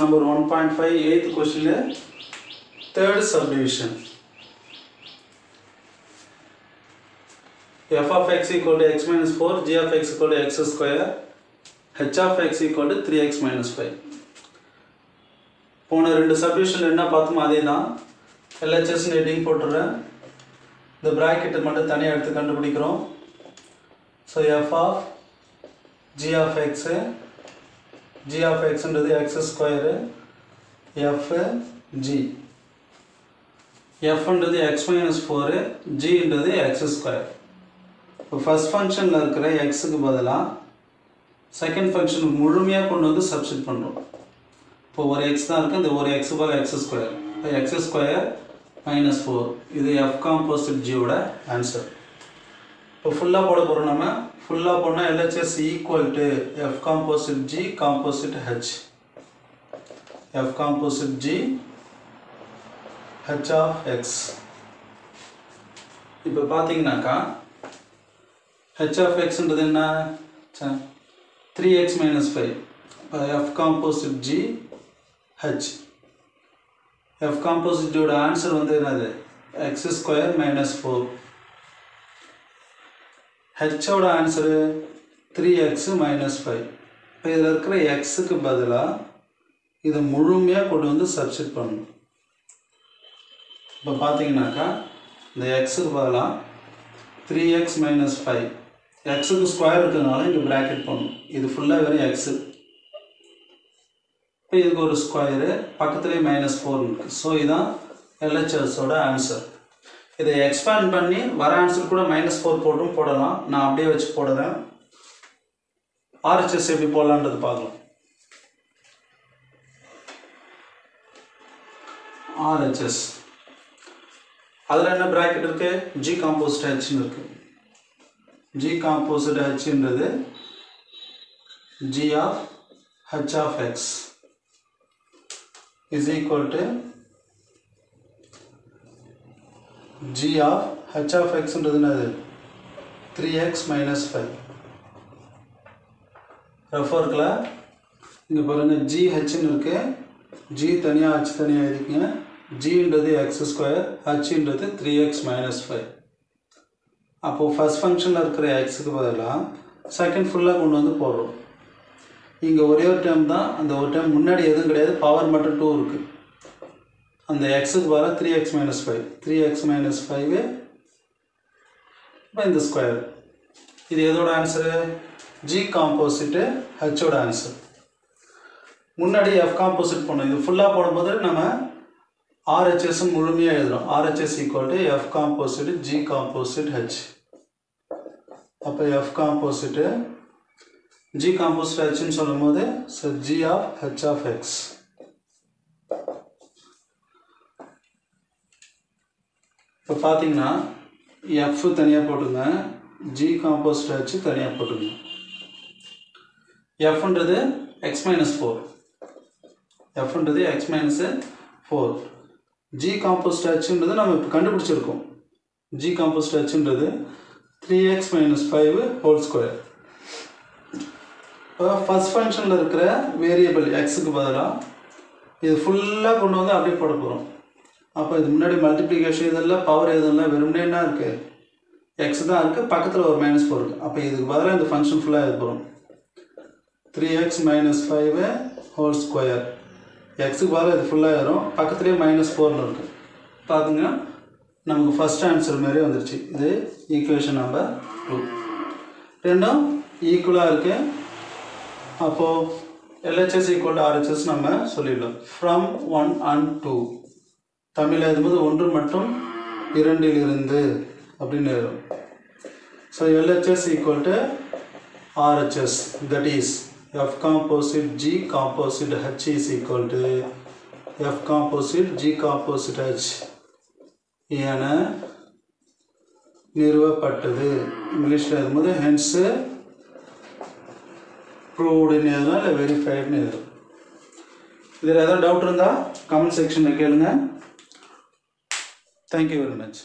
number 1.5, 8th question, third subdivision. F of x equal to x minus 4, g of x equal to x square, h of x equal to 3x minus 5. போன ரெண்டு subdivision என்ன பார்த்தோம் அதே தான். LHS heading போட்டுறேன். இந்த bracket மட்டும் தனியாக எடுத்து கண்டுபிடிக்கிறோம். So f of g of x ன்றது x square f g f ன்றது x minus 4 g ன்றது x ஸ்கொயர். இப்போ ஃபர்ஸ்ட் ஃபங்க்ஷனில் இருக்கிற எக்ஸுக்கு பதிலாக செகண்ட் ஃபங்க்ஷனுக்கு முழுமையாக கொண்டு வந்து சப்ஸ்டிட் பண்ணுறோம். இப்போ ஒரு எக்ஸ் தான் இருக்குது, இந்த ஒரு எக்ஸு போல் எக்ஸ் ஸ்கொயர், இப்போ எக்ஸ் ஸ்கொயர் மைனஸ் 4, இது எஃப் காம்போசிட் ஜியோட ஆன்சர். இப்போ ஃபுல்லாக போட போகிறோம். நம்ம ஃபுல்லாக போனால் LHS equal to f composite g composite h, f composite g h of X. இப்போ பார்த்தீங்கன்னாக்கா h of x ன்றது என்ன? 3x minus 5. f composite g h. f composite ஓட ஆன்சர் வந்து என்னது? x square minus 4. h ஓட ஆன்சர் 3x minus 5. இப்போ இதில் இருக்கிற xக்கு பதிலாக இதை முழுமையாக கொண்டு வந்து சப்ஸ்டிட் பண்ணணும். இப்போ பார்த்தீங்கன்னாக்கா இந்த xக்கு பதிலாக 3x minus 5, எக்ஸுக்கு ஸ்கொயர் இருக்கிறதுனால இங்கே ப்ராக்கெட் பண்ணணும். இது ஃபுல்லாக வெறும் எக்ஸு. இப்போ இதுக்கு ஒரு ஸ்கொயரு பக்கத்துலேயே -4 இருக்குது. ஸோ இதுதான் LHSோட ஆன்சர். இதை எக்ஸ்பேண்ட் பண்ணி வர ஆன்சர் கூட -4 போட்டும் போடலாம். நான் அப்படியே வச்சு போடுறேன். RHS எப்படி போடலான்றது பார்க்கலாம். RHS அதில் என்ன ப்ராக்கெட் இருக்குது? G காம்போசிட் ஹெச்னு இருக்குது. G composite h ன்றது g of h of x is equal to g of h of x ன்றது என்னது? 3x minus 5. ரெஃபர்க்கில் இங்கே பாருங்கள் gh ன்னு இருக்கு. g தனியாக h தனியாக இருக்குங்க. g ன்றது x ஸ்கொயர், h ன்றது 3x minus 5. அப்போது ஃபஸ்ட் ஃபங்க்ஷனில் இருக்கிற எக்ஸுக்கு பதிலாக செகண்ட் ஃபுல்லாக கொண்டு வந்து போடுறோம். இங்கே ஒரே ஒரு டைம் தான், அந்த ஒரு டைம் முன்னாடி எதுவும் கிடையாது, பவர் மட்டும் 2 இருக்குது. அந்த எக்ஸுக்கு பதிலாக 3x minus 5, 3x minus 5 இப்போ இந்த ஸ்கொயர். இது எதோட ஆன்சரு? ஜி காம்போசிட்டு ஹெச்சோட ஆன்சர். முன்னாடி எஃப் காம்போசிட் பண்ணோம். இது ஃபுல்லாக போடும்போது நம்ம RHS முழுமையாக எழுதுகிறோம். RHS equal to F composite G composite ஹெச். அப்போ எஃப் காம்போசிட்டு ஜி காம்போசிட் ஹெச்னு சொல்லும் போது G of H of X. இப்போ பார்த்தீங்கன்னா எஃப் தனியாக போட்டுங்க, ஜி காம்போசிட் ஹெச் தனியாக போட்டுங்க. எஃப்ன்றது எக்ஸ் மைனஸ் 4, எஃப்ன்றது எக்ஸ் மைனஸ் 4. G composite ஹெச்ன்றது நம்ம இப்போ கண்டுபிடிச்சிருக்கோம். G composite ஹெச்ன்றது 3x minus 5 ஹோல் ஸ்கொயர். இப்போ ஃபஸ்ட் ஃபங்க்ஷனில் இருக்கிற வேரியபிள் எக்ஸுக்கு பதிலாக இது ஃபுல்லாக கொண்டு வந்து அப்படியே போட போகிறோம். அப்போ இது முன்னாடி மல்டிப்ளிகேஷன் இதெல்லாம் பவர் எதுலாம் வெறுமனே என்ன இருக்குது? எக்ஸ் தான் இருக்குது, பக்கத்தில் ஒரு -4 இருக்குது. அப்போ இதுக்கு பதிலாக இந்த ஃபங்க்ஷன் ஃபுல்லாக எழுத போகிறோம். 3x minus 5 whole square. எக்ஸுக்கு பதிலாக இது ஃபுல்லாக வரும், பக்கத்துலேயே -4 இருக்குது. பார்த்துங்க, நமக்கு ஃபஸ்ட் ஆன்சர் மாதிரியே வந்துருச்சு. இது ஈக்குவேஷன் நம்பர் 2. ரெண்டும் ஈக்குவலாக இருக்குது. அப்போது LHS ஈக்குவல் டு RHS நம்ம சொல்லிடலாம். ஃப்ரம் 1 and 2 தமிழில் எழுதும்போது 1 மற்றும் 2 அப்படின்னு எழுதும். So LHS equal to RHS, that is F composite G composite H is equal to F composite G composite H என நிறுவப்பட்டது. இங்கிலீஷில் எழுதும்போது hence proved ன்னு எழுதலாம், இல்லை வெரிஃபைடுன்னு எழுதலாம். இதில் ஏதாவது டவுட் இருந்தால் கமெண்ட் செக்ஷனில் கேளுங்க. Thank you very much.